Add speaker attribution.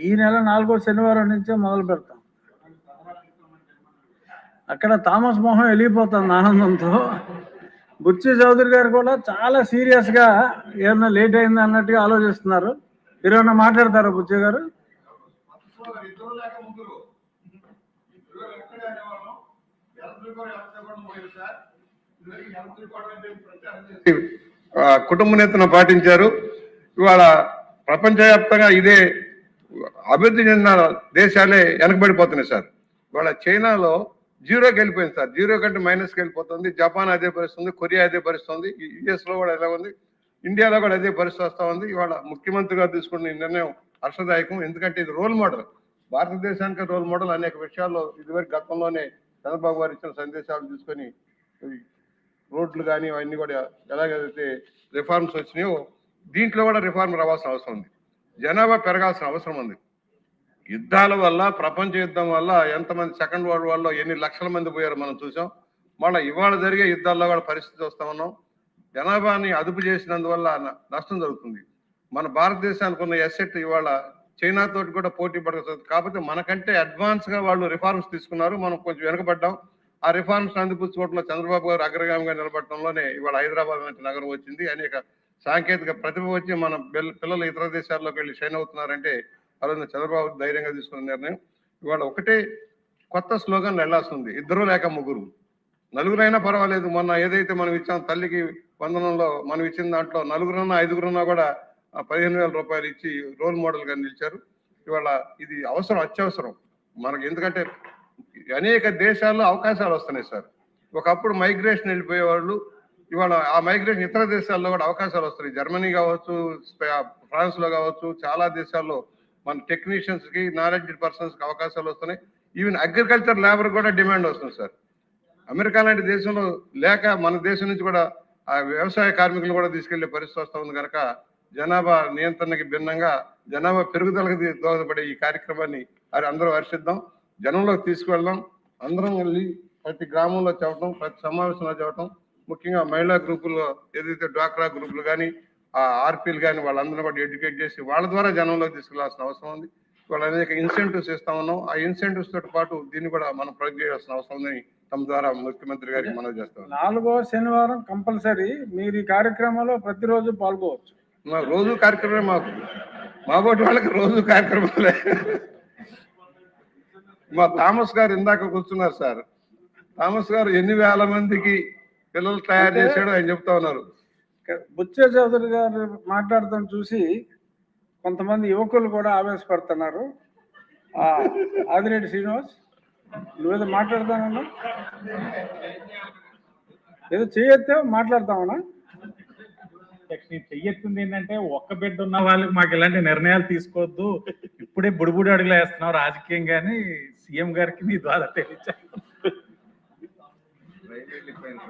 Speaker 1: ఈ నెల 4వ శనివారం నుంచే మొదలు పెడతాం. అక్కడ థామస్ మోహం వెళ్ళిపోతుంది ఆనందంతో. బుచ్చి చౌదరి గారు కూడా చాలా సీరియస్గా ఏమన్నా లేట్ అయింది అన్నట్టుగా ఆలోచిస్తున్నారు. మీరు ఏమన్నా మాట్లాడతారా బుచ్చి గారు?
Speaker 2: కుటుంబ నేతను పాటించారు. ఇవాళ ప్రపంచవ్యాప్తంగా ఇదే అభివృద్ధి చెందిన దేశాలే వెనకబడిపోతున్నాయి సార్. ఇవాళ చైనాలో జీరోకి వెళ్ళిపోయింది సార్, జీరో కంటే మైనస్కి వెళ్ళిపోతుంది. జపాన్ అదే పరిస్థితుంది, కొరియా అదే పరిస్థితుంది, యుఎస్లో కూడా ఎలా ఉంది, ఇండియాలో కూడా అదే పరిస్థితి వస్తూ ఉంది. ఇవాళ ముఖ్యమంత్రి గారు తీసుకున్న ఈ నిర్ణయం హర్షదాయకం. ఎందుకంటే ఇది రోల్ మోడల్, భారతదేశానికి రోల్ మోడల్. అనేక విషయాల్లో ఇదివరకు గతంలోనే చంద్రబాబు గారు ఇచ్చిన సందేశాలు తీసుకొని రోడ్లు కానీ అవన్నీ కూడా ఎలాగైతే రిఫార్మ్స్ వచ్చినాయో దీంట్లో కూడా రిఫార్మ్ రావాల్సిన అవసరం ఉంది. జనాభా పెరగాల్సిన అవసరం ఉంది. యుద్ధాల వల్ల, ప్రపంచ యుద్ధం వల్ల ఎంతమంది, సెకండ్ వరల్డ్ వార్లో ఎన్ని లక్షల మంది పోయారో మనం చూసాం. మళ్ళీ ఇవాళ జరిగే యుద్ధాల్లో కూడా పరిస్థితి వస్తా ఉన్నాం. జనాభాని అదుపు చేసినందువల్ల నష్టం జరుగుతుంది. మన భారతదేశానికి ఉన్న ఎసెట్ ఇవాళ చైనాతో కూడా పోటీ పడుతుంది. కాకపోతే మనకంటే అడ్వాన్స్గా వాళ్ళు రిఫార్మ్స్ తీసుకున్నారు, మనం కొంచెం వెనకబడ్డాం. ఆ రిఫార్మ్స్ అందిపుచ్చుకోవడంలో చంద్రబాబు గారు అగ్రగామిగా నిలబడటంలోనే ఇవాళ హైదరాబాద్ వంటి నగరం వచ్చింది. అనేక సాంకేతిక ప్రతిభ వచ్చి మన పిల్లలు ఇతర దేశాల్లోకి వెళ్ళి షైన్ అవుతున్నారంటే అలాగే చంద్రబాబు ధైర్యంగా తీసుకున్న నిర్ణయం. ఇవాళ ఒకటే కొత్త స్లోగన్ వెళ్ళాల్సింది, ఇద్దరు లేక ముగ్గురు, నలుగురైనా పర్వాలేదు. మొన్న ఏదైతే మనం ఇచ్చాం తల్లికి వందనంలో మనం ఇచ్చిన దాంట్లో నలుగురున్నా ఐదుగురున్నా కూడా 15,000 రూపాయలు ఇచ్చి రోల్ మోడల్గా నిలిచారు. ఇవాళ ఇది అవసరం, అత్యవసరం మనకి. ఎందుకంటే అనేక దేశాల్లో అవకాశాలు వస్తున్నాయి సార్. ఒకప్పుడు మైగ్రేషన్ వెళ్ళిపోయేవాళ్ళు, ఇవాళ ఆ మైగ్రేషన్ ఇతర దేశాల్లో కూడా అవకాశాలు వస్తున్నాయి. జర్మనీ కావచ్చు, ఫ్రాన్స్లో కావచ్చు, చాలా దేశాల్లో మన టెక్నీషియన్స్కి, నాలెడ్జ్ పర్సన్స్కి అవకాశాలు వస్తున్నాయి. ఈవెన్ అగ్రికల్చర్ లేబర్ కూడా డిమాండ్ వస్తుంది సార్. అమెరికా లాంటి దేశంలో లేక మన దేశం నుంచి కూడా ఆ వ్యవసాయ కార్మికులు కూడా తీసుకెళ్లే పరిస్థితి వస్తూ ఉంది. కనుక జనాభా నియంత్రణకి భిన్నంగా జనాభా పెరుగుదలకు దోహదపడే ఈ కార్యక్రమాన్ని అందరూ హర్షిద్దాం, జనంలోకి తీసుకువెళ్దాం. అందరం వెళ్ళి ప్రతి గ్రామంలో చెప్పడం, ప్రతి సమావేశంలో చెప్పడం, ముఖ్యంగా మహిళా గ్రూపుల్లో ఏదైతే డ్వాక్రా గ్రూపులు కానీ, ఆ ఆర్పీలు కానీ వాళ్ళందరూ కూడా ఎడ్యుకేట్ చేసి వాళ్ళ ద్వారా జనంలోకి తీసుకెళ్లాల్సిన అవసరం ఉంది. వాళ్ళు అనేక ఇన్సెంటివ్స్ ఇస్తా ఉన్నాం. ఆ ఇన్సెంటివ్స్ తోటి పాటు దీన్ని కూడా మనం ప్రొజెక్ట్ చేయాల్సిన అవసరం ఉందని తమ ద్వారా ముఖ్యమంత్రి గారికి మనవి చేస్తాం.
Speaker 1: 4వ శనివారం కంపల్సరీ మీరు ఈ కార్యక్రమంలో ప్రతిరోజు పాల్గొవచ్చు.
Speaker 2: రోజు కార్యక్రమమే మా బోటి వాళ్ళకి రోజు కార్యక్రమాలే. మా థామస్ గారు ఇందాక కూర్చున్నారు సార్. థామస్ గారు ఎన్ని వేల మందికి పిల్లలు తయారు చేశాడో ఆయన చెప్తా ఉన్నారు.
Speaker 1: బుచ్చే చౌదరి గారు మాట్లాడతాం చూసి కొంతమంది యువకులు కూడా ఆవేశపడుతున్నారు. ఆదిరెడ్డి శ్రీనివాస్, నువ్వేదో మాట్లాడతానన్నా, ఏదో చేయొద్దే మాట్లాడతామన్నా.
Speaker 3: చెయ్యొచ్చింది ఏంటంటే, ఒక్క బిడ్డ ఉన్న వాళ్ళకి మాకు ఇలాంటి నిర్ణయాలు తీసుకోవద్దు, ఇప్పుడే బుడిబుడి అడుగులు వేస్తున్నావు రాజకీయం కానీ సీఎం గారికి నీ ద్వారా తెలియచాను.